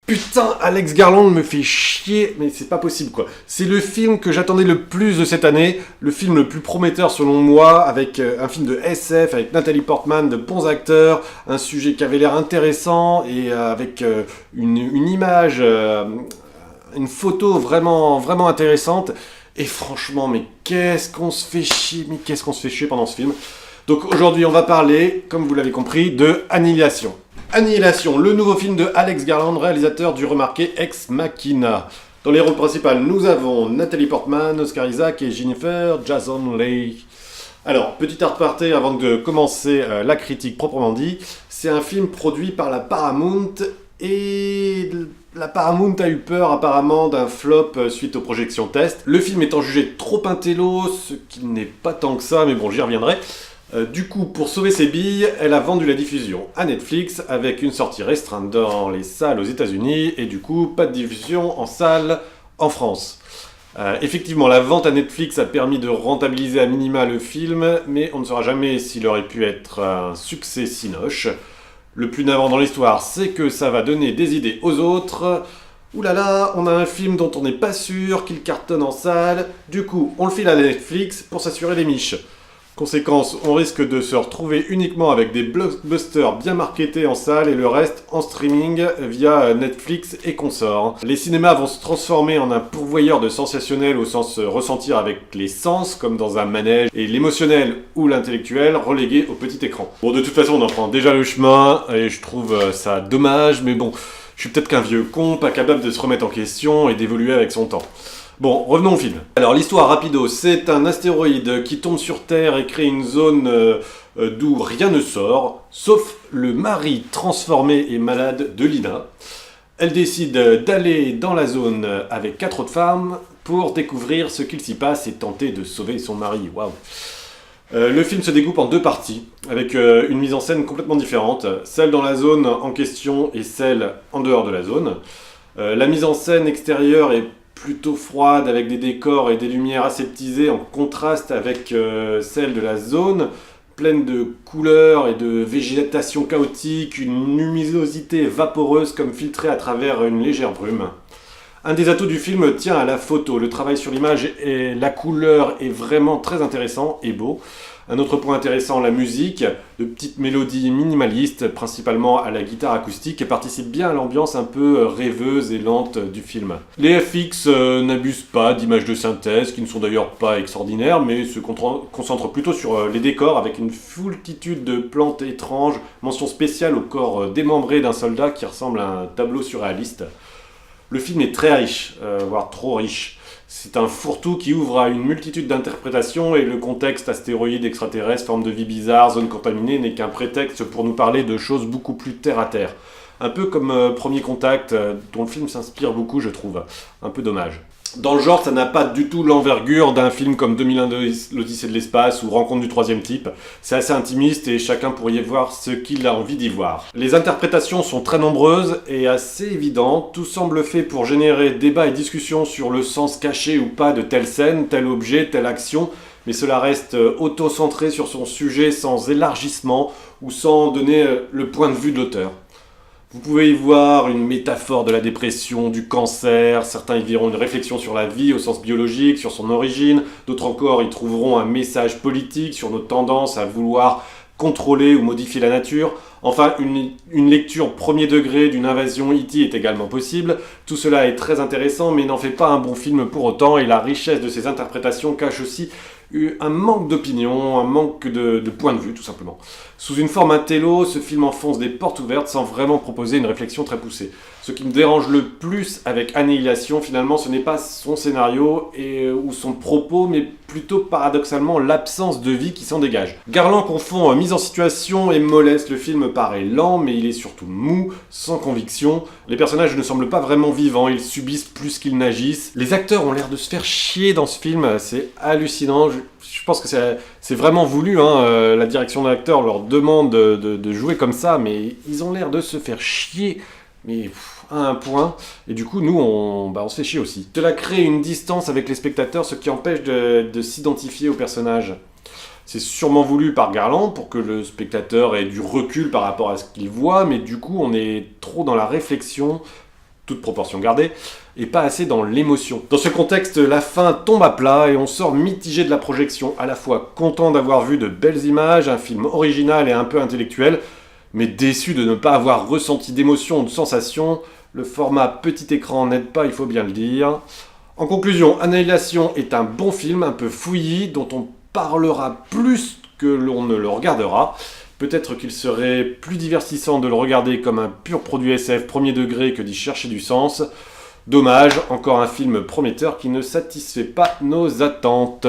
Putain, Alex Garland me fait chier, mais c'est pas possible quoi. C'est le film que j'attendais le plus de cette année, le film le plus prometteur selon moi, avec un film de SF, avec Nathalie Portman, de bons acteurs, un sujet qui avait l'air intéressant, et avec une image, une photo vraiment, vraiment intéressante. Et franchement, mais qu'est-ce qu'on se fait chier pendant ce film. Donc aujourd'hui, on va parler, comme vous l'avez compris, de Annihilation. Annihilation, le nouveau film de Alex Garland, réalisateur du remarqué Ex Machina. Dans les rôles principaux, nous avons Nathalie Portman, Oscar Isaac et Jennifer Jason Leigh. Alors, petit aparté avant de commencer la critique proprement dit, c'est un film produit par la Paramount et la Paramount a eu peur apparemment d'un flop suite aux projections test. Le film étant jugé trop intello, ce qui n'est pas tant que ça, mais bon, j'y reviendrai. Du coup, pour sauver ses billes, elle a vendu la diffusion à Netflix avec une sortie restreinte dans les salles aux États-Unis et du coup, pas de diffusion en salle en France. Effectivement, la vente à Netflix a permis de rentabiliser à minima le film, mais on ne saura jamais s'il aurait pu être un succès sinoche. Le plus navrant dans l'histoire, c'est que ça va donner des idées aux autres. Ouh là là, on a un film dont on n'est pas sûr qu'il cartonne en salle. Du coup, on le file à Netflix pour s'assurer les miches. Conséquence, on risque de se retrouver uniquement avec des blockbusters bien marketés en salle et le reste en streaming via Netflix et consorts. Les cinémas vont se transformer en un pourvoyeur de sensationnel au sens ressentir avec les sens, comme dans un manège, et l'émotionnel ou l'intellectuel relégué au petit écran. Bon, de toute façon, on en prend déjà le chemin et je trouve ça dommage, mais bon, je suis peut-être qu'un vieux con, pas capable de se remettre en question et d'évoluer avec son temps. Bon, revenons au film. Alors l'histoire rapido, c'est un astéroïde qui tombe sur Terre et crée une zone d'où rien ne sort, sauf le mari transformé et malade de Lina. Elle décide d'aller dans la zone avec 4 autres femmes pour découvrir ce qu'il s'y passe et tenter de sauver son mari. Waouh. Le film se découpe en 2 parties, avec une mise en scène complètement différente, celle dans la zone en question et celle en dehors de la zone. La mise en scène extérieure est plutôt froide, avec des décors et des lumières aseptisées en contraste avec celle de la zone, pleine de couleurs et de végétation chaotique, une luminosité vaporeuse comme filtrée à travers une légère brume. Un des atouts du film tient à la photo. Le travail sur l'image et la couleur est vraiment très intéressant et beau. Un autre point intéressant, la musique, de petites mélodies minimalistes, principalement à la guitare acoustique, participent bien à l'ambiance un peu rêveuse et lente du film. Les FX n'abusent pas d'images de synthèse, qui ne sont d'ailleurs pas extraordinaires, mais se concentrent plutôt sur les décors, avec une foultitude de plantes étranges, mention spéciale au corps démembré d'un soldat qui ressemble à un tableau surréaliste. Le film est très riche, voire trop riche. C'est un fourre-tout qui ouvre à une multitude d'interprétations et le contexte astéroïde, extraterrestre, forme de vie bizarre, zone contaminée n'est qu'un prétexte pour nous parler de choses beaucoup plus terre-à-terre. Un peu comme Premier Contact, dont le film s'inspire beaucoup, je trouve. Un peu dommage. Dans le genre, ça n'a pas du tout l'envergure d'un film comme 2001 l'Odyssée de l'espace ou Rencontre du troisième type. C'est assez intimiste et chacun pourrait y voir ce qu'il a envie d'y voir. Les interprétations sont très nombreuses et assez évidentes. Tout semble fait pour générer débat et discussion sur le sens caché ou pas de telle scène, tel objet, telle action, mais cela reste auto-centré sur son sujet sans élargissement ou sans donner le point de vue de l'auteur. Vous pouvez y voir une métaphore de la dépression, du cancer, certains y verront une réflexion sur la vie au sens biologique, sur son origine, d'autres encore y trouveront un message politique sur nos tendances à vouloir contrôler ou modifier la nature. Enfin, une lecture premier degré d'une invasion E.T. est également possible. Tout cela est très intéressant, mais n'en fait pas un bon film pour autant, et la richesse de ses interprétations cache aussi un manque d'opinion, un manque de point de vue, tout simplement. Sous une forme intello, ce film enfonce des portes ouvertes sans vraiment proposer une réflexion très poussée. Ce qui me dérange le plus avec Annihilation, finalement, ce n'est pas son scénario ou son propos, mais plutôt paradoxalement l'absence de vie qui s'en dégage. Garland confond mise en situation et mollesse. Le film paraît lent, mais il est surtout mou, sans conviction. Les personnages ne semblent pas vraiment vivants, ils subissent plus qu'ils n'agissent. Les acteurs ont l'air de se faire chier dans ce film, c'est hallucinant. Je pense que c'est vraiment voulu, hein. La direction de l'acteur leur demande de jouer comme ça, mais ils ont l'air de se faire chier, mais à un point, et du coup nous on se fait chier aussi. Cela crée une distance avec les spectateurs, ce qui empêche de s'identifier au personnage. C'est sûrement voulu par Garland pour que le spectateur ait du recul par rapport à ce qu'il voit, mais du coup on est trop dans la réflexion toute proportion gardée, et pas assez dans l'émotion. Dans ce contexte, la fin tombe à plat et on sort mitigé de la projection, à la fois content d'avoir vu de belles images, un film original et un peu intellectuel, mais déçu de ne pas avoir ressenti d'émotion ou de sensation. Le format petit écran n'aide pas, il faut bien le dire. En conclusion, Annihilation est un bon film, un peu fouillis, dont on parlera plus que l'on ne le regardera. Peut-être qu'il serait plus divertissant de le regarder comme un pur produit SF premier degré que d'y chercher du sens. Dommage, encore un film prometteur qui ne satisfait pas nos attentes.